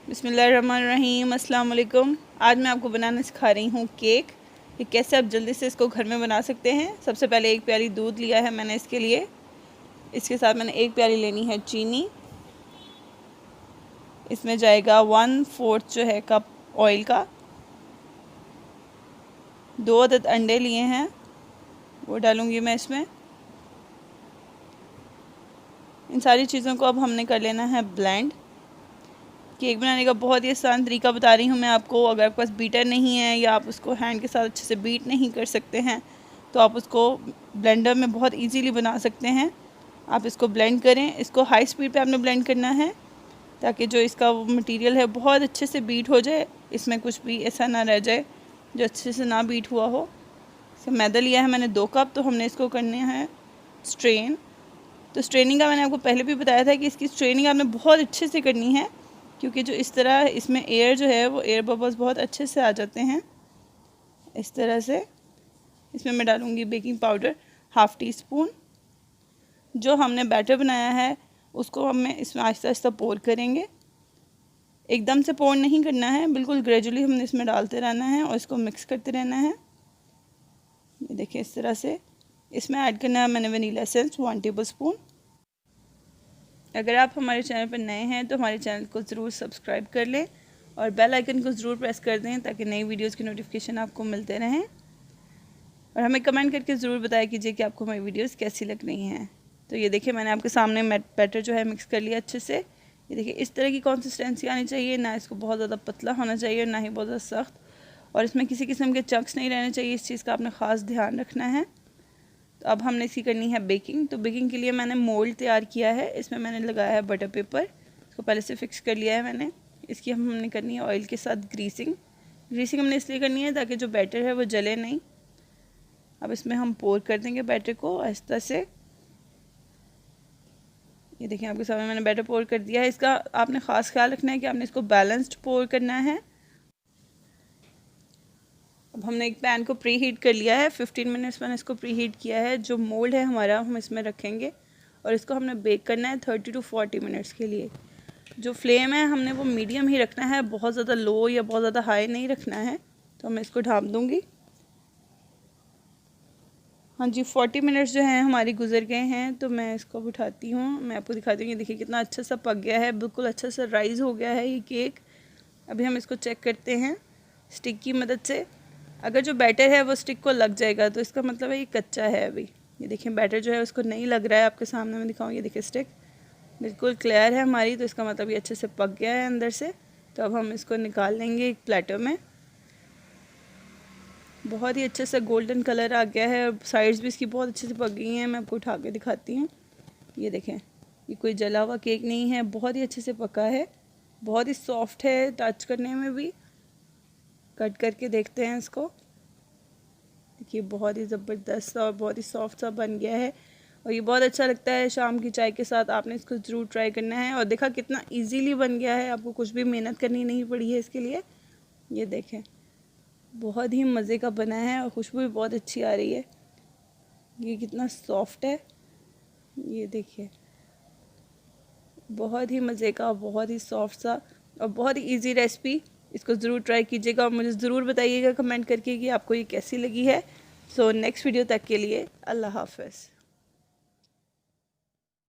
बिस्मिल्लाहिर्रहमानिर्रहीम, अस्सलाम वालेकुम। आज मैं आपको बनाना सिखा रही हूँ केक कि कैसे आप जल्दी से इसको घर में बना सकते हैं। सबसे पहले एक प्याली दूध लिया है मैंने इसके लिए। इसके साथ मैंने एक प्याली लेनी है चीनी। इसमें जाएगा 1/4 जो है कप ऑयल का। 2 अदद अंडे लिए हैं, वो डालूँगी मैं इसमें। इन सारी चीज़ों को अब हमने कर लेना है ब्लेंड। केक बनाने का बहुत ही आसान तरीका बता रही हूँ मैं आपको। अगर आपके पास बीटर नहीं है या आप उसको हैंड के साथ अच्छे से बीट नहीं कर सकते हैं तो आप उसको ब्लेंडर में बहुत इजीली बना सकते हैं। आप इसको ब्लेंड करें। इसको हाई स्पीड पे आपने ब्लेंड करना है ताकि जो इसका मटेरियल है बहुत अच्छे से बीट हो जाए। इसमें कुछ भी ऐसा ना रह जाए जो अच्छे से ना बीट हुआ हो। मैदा लिया है मैंने 2 कप, तो हमने इसको करने हैं स्ट्रेन। तो स्ट्रेनिंग का मैंने आपको पहले भी बताया था कि इसकी स्ट्रेनिंग आपने बहुत अच्छे से करनी है, क्योंकि जो इस तरह इसमें एयर जो है वो एयर बबल्स बहुत अच्छे से आ जाते हैं। इस तरह से इसमें मैं डालूँगी बेकिंग पाउडर 1/2 टीस्पून। जो हमने बैटर बनाया है उसको हमें इसमें आहिस्ता आहिस्ता पोर करेंगे। एकदम से पोर नहीं करना है, बिल्कुल ग्रेजुअली हमने इसमें डालते रहना है और इसको मिक्स करते रहना है। ये देखिए इस तरह से। इसमें ऐड करना है मैंने वनीला एसेंस 1 टेबलस्पून। अगर आप हमारे चैनल पर नए हैं तो हमारे चैनल को ज़रूर सब्सक्राइब कर लें और बेल आइकन को ज़रूर प्रेस कर दें ताकि नई वीडियोस की नोटिफिकेशन आपको मिलते रहें। और हमें कमेंट करके ज़रूर बताया कीजिए कि आपको हमारी वीडियोस कैसी लग रही हैं। तो ये देखिए मैंने आपके सामने बैटर जो है मिक्स कर लिया अच्छे से। ये देखिए इस तरह की कंसिस्टेंसी आनी चाहिए, ना इसको बहुत ज़्यादा पतला होना चाहिए और ना ही बहुत ज़्यादा सख्त। और इसमें किसी किस्म के चंक्स नहीं रहने चाहिए, इस चीज़ का आपने ख़ास ध्यान रखना है। तो अब हमने इसकी करनी है बेकिंग। तो बेकिंग के लिए मैंने मोल्ड तैयार किया है। इसमें मैंने लगाया है बटर पेपर, इसको पहले से फिक्स कर लिया है मैंने। इसकी हमने करनी है ऑयल के साथ ग्रीसिंग। ग्रीसिंग हमने इसलिए करनी है ताकि जो बैटर है वो जले नहीं। अब इसमें हम पोर कर देंगे बैटर को आहिस्ता से। ये देखिए आपके सामने मैंने बैटर पोर कर दिया है। इसका आपने ख़ास ख्याल रखना है कि आपने इसको बैलेंस्ड पोर करना है। अब हमने एक पैन को प्री हीट कर लिया है। 15 मिनट्स मैंने इसको प्री हीट किया है। जो मोल्ड है हमारा हम इसमें रखेंगे और इसको हमने बेक करना है 30 to 40 मिनट्स के लिए। जो फ्लेम है हमने वो मीडियम ही रखना है, बहुत ज़्यादा लो या बहुत ज़्यादा हाई नहीं रखना है। तो मैं इसको ढाँप दूँगी। हाँ जी, 40 मिनट्स जो हैं हमारी गुजर गए हैं। तो मैं इसको उठाती हूँ, मैं आपको दिखाती हूँ। ये देखिए कितना अच्छा सा पक गया है, बिल्कुल अच्छा सा राइज़ हो गया है ये केक। अभी हम इसको चेक करते हैं स्टिक की मदद से। अगर जो बैटर है वो स्टिक को लग जाएगा तो इसका मतलब है ये कच्चा है अभी। ये देखिए बैटर जो है उसको नहीं लग रहा है। आपके सामने मैं दिखाऊँ, ये देखिए स्टिक बिल्कुल क्लियर है हमारी, तो इसका मतलब ये अच्छे से पक गया है अंदर से। तो अब हम इसको निकाल लेंगे एक प्लेटर में। बहुत ही अच्छे से गोल्डन कलर आ गया है और साइड्स भी इसकी बहुत अच्छे से पक गई हैं। मैं आपको उठा के दिखाती हूँ। ये देखें, ये कोई जला हुआ केक नहीं है, बहुत ही अच्छे से पका है, बहुत ही सॉफ्ट है टच करने में भी। कट करके देखते हैं इसको। देखिए बहुत ही ज़बरदस्त और बहुत ही सॉफ्ट सा बन गया है और ये बहुत अच्छा लगता है शाम की चाय के साथ। आपने इसको ज़रूर ट्राई करना है। और देखा कितना इजीली बन गया है, आपको कुछ भी मेहनत करनी नहीं पड़ी है इसके लिए। ये देखें बहुत ही मज़े का बना है और खुशबू भी बहुत अच्छी आ रही है। ये कितना सॉफ्ट है, ये देखिए बहुत ही मज़े का, बहुत ही सॉफ्ट सा और बहुत ही इजी रेसिपी। इसको ज़रूर ट्राई कीजिएगा और मुझे ज़रूर बताइएगा कमेंट करके कि आपको ये कैसी लगी है। सो नेक्स्ट वीडियो तक के लिए अल्लाह हाफ़िज़।